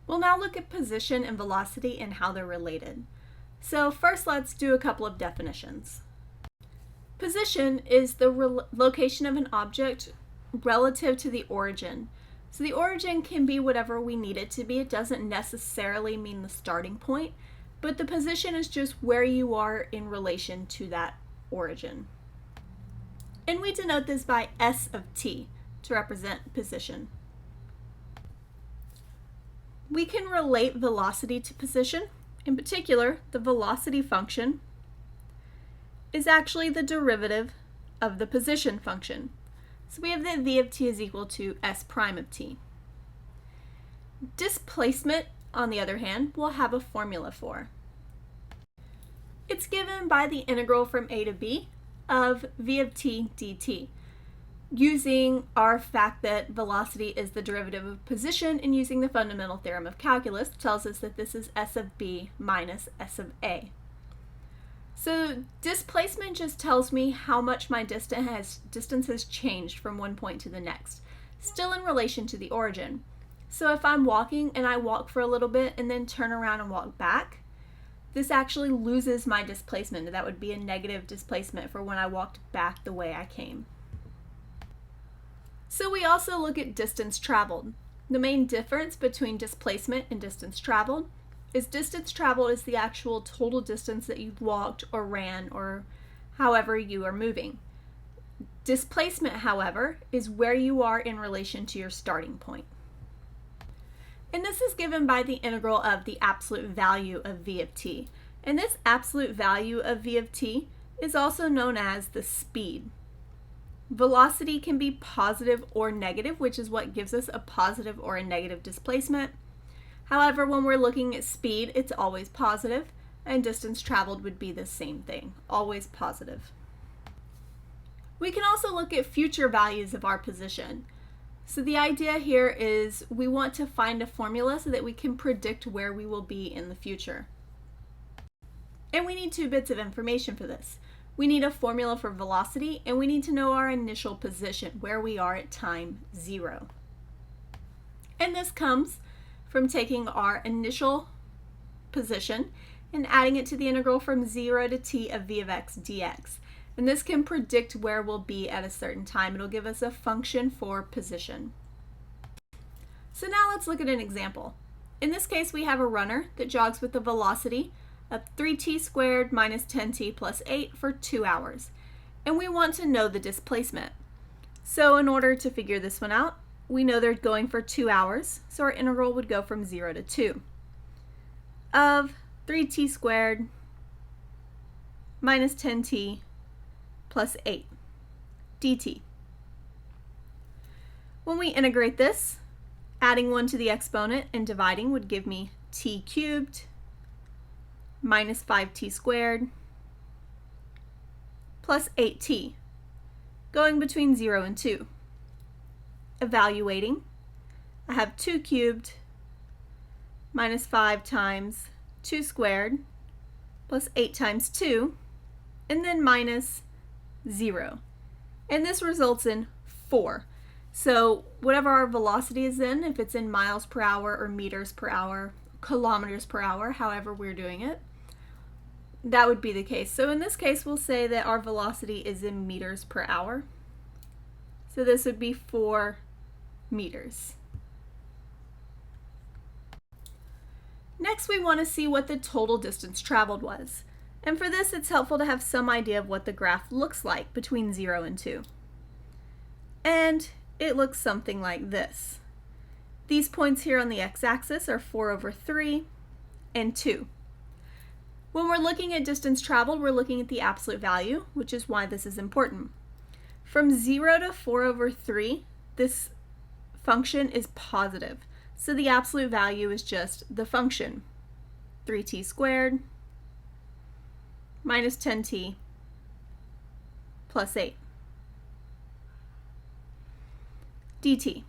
We'll now look at position and velocity and how they're related. So first let's do a couple of definitions. Position is the location of an object relative to the origin. So the origin can be whatever we need it to be. It doesn't necessarily mean the starting point, but the position is just where you are in relation to that origin. And we denote this by S of t to represent position. We can relate velocity to position. In particular, the velocity function is actually the derivative of the position function. So we have that v of t is equal to s prime of t. Displacement, on the other hand, we'll have a formula for. It's given by the integral from a to b of v of t dt, using our fact that velocity is the derivative of position and using the fundamental theorem of calculus tells us that this is s of b minus s of a. So displacement just tells me how much my distance has changed from one point to the next, still in relation to the origin. So if I'm walking and I walk for a little bit and then turn around and walk back, this actually loses my displacement. That would be a negative displacement for when I walked back the way I came. So we also look at distance traveled. The main difference between displacement and distance traveled is the actual total distance that you've walked or ran or however you are moving. Displacement, however, is where you are in relation to your starting point. And this is given by the integral of the absolute value of v of t. And this absolute value of v of t is also known as the speed. Velocity can be positive or negative, which is what gives us a positive or a negative displacement. However, when we're looking at speed, it's always positive, and distance traveled would be the same thing, always positive. We can also look at future values of our position. So the idea here is we want to find a formula so that we can predict where we will be in the future. And we need two bits of information for this. We need a formula for velocity, and we need to know our initial position, where we are at time 0. And this comes from taking our initial position and adding it to the integral from 0 to t of v of x dx. And this can predict where we'll be at a certain time. It'll give us a function for position. So now let's look at an example. In this case, we have a runner that jogs with a velocity of 3t squared minus 10t plus 8 for 2 hours. And we want to know the displacement. So in order to figure this one out, we know they're going for 2 hours, so our integral would go from 0 to 2 of 3t squared minus 10t plus 8 dt. When we integrate this, adding 1 to the exponent and dividing would give me t cubed minus 5t squared plus 8t, going between 0 and 2. Evaluating, I have 2 cubed minus 5 times 2 squared plus 8 times 2, and then minus 0. And this results in 4. So whatever our velocity is in, if it's in miles per hour or meters per hour, kilometers per hour, however we're doing it, that would be the case. So in this case, we'll say that our velocity is in meters per hour. So this would be 4 meters. Next, we want to see what the total distance traveled was. And for this, it's helpful to have some idea of what the graph looks like between 0 and 2. And it looks something like this. These points here on the x-axis are 4 over 3 and 2. When we're looking at distance traveled, we're looking at the absolute value, which is why this is important. From 0 to 4 over 3, this function is positive. So the absolute value is just the function, 3t squared minus 10t plus 8 dt.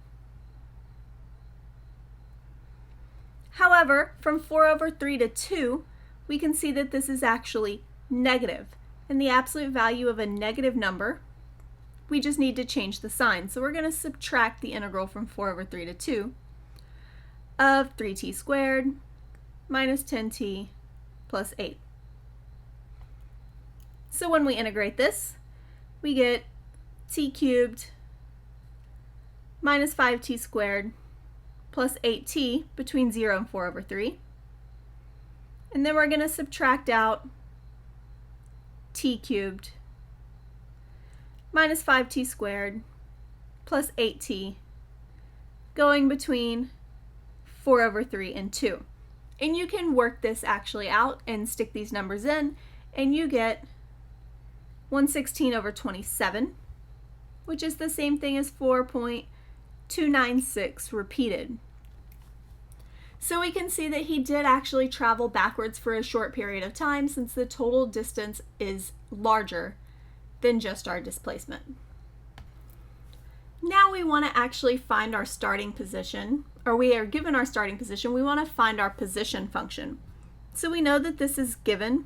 However, from 4 over 3 to 2, we can see that this is actually negative. And the absolute value of a negative number, we just need to change the sign. So we're going to subtract the integral from 4 over 3 to 2. of 3t squared minus 10t plus 8. So when we integrate this, we get t cubed minus 5t squared plus 8t between 0 and 4 over 3. And then we're going to subtract out t cubed minus 5t squared plus 8t going between 4 over 3 and 2. And you can work this actually out and stick these numbers in, and you get 116 over 27, which is the same thing as 4.296 repeated. So we can see that he did actually travel backwards for a short period of time, since the total distance is larger than just our displacement. Now we want to actually find our starting position, or we are given our starting position, we want to find our position function. So we know that this is given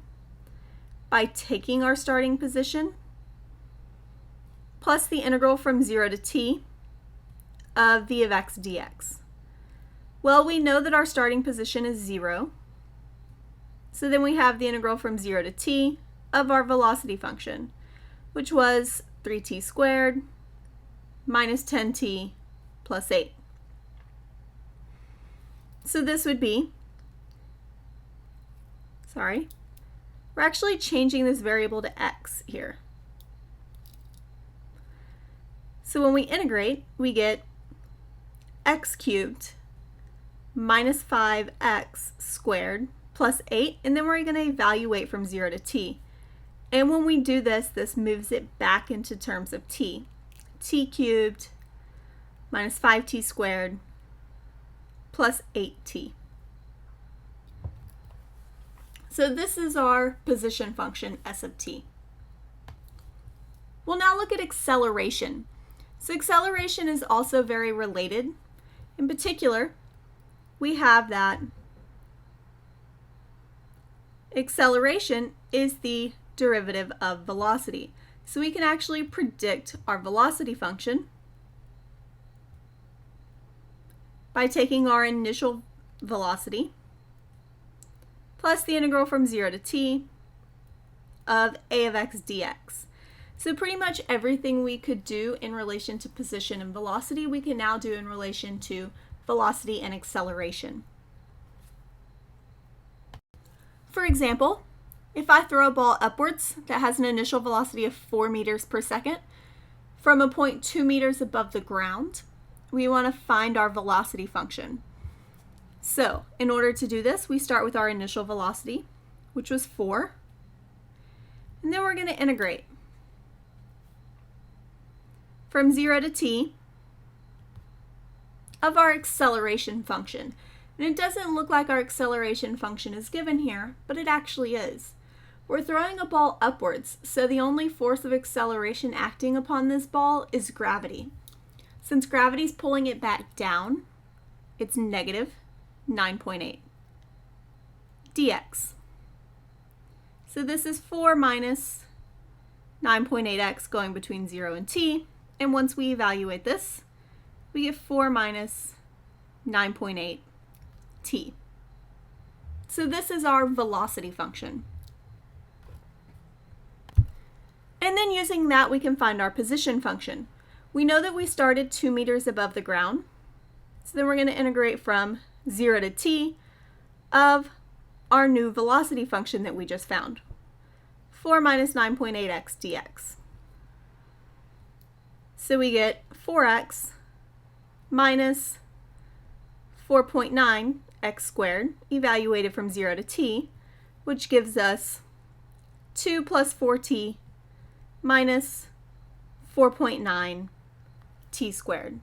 by taking our starting position plus the integral from 0 to t of v of x dx. Well, we know that our starting position is 0, so then we have the integral from 0 to t of our velocity function, which was 3t squared minus 10t plus 8. So this would be, we're actually changing this variable to x here. So when we integrate, we get x cubed minus 5x squared plus 8, and then we're going to evaluate from 0 to t. And when we do this, this moves it back into terms of t. T cubed minus 5t squared plus 8t. So this is our position function s of t. We'll now look at acceleration. So acceleration is also very related. In particular, we have that acceleration is the derivative of velocity. So we can actually predict our velocity function by taking our initial velocity plus the integral from 0 to t of a of x dx. So pretty much everything we could do in relation to position and velocity, we can now do in relation to velocity and acceleration. For example, if I throw a ball upwards that has an initial velocity of 4 meters per second from a point 2 meters above the ground, we want to find our velocity function. So in order to do this, we start with our initial velocity, which was 4, and then we're going to integrate from 0 to t of our acceleration function. And it doesn't look like our acceleration function is given here, but it actually is. We're throwing a ball upwards, so the only force of acceleration acting upon this ball is gravity. Since gravity is pulling it back down, it's negative 9.8 dx. So this is 4 minus 9.8x going between 0 and t, and once we evaluate this, we get 4 minus 9.8 t. So this is our velocity function. And then using that, we can find our position function. We know that we started 2 meters above the ground, so then we're going to integrate from 0 to t of our new velocity function that we just found, 4 minus 9.8x dx. So we get 4x minus 4.9x squared, evaluated from 0 to t, which gives us 2 plus 4t minus 4.9 t squared.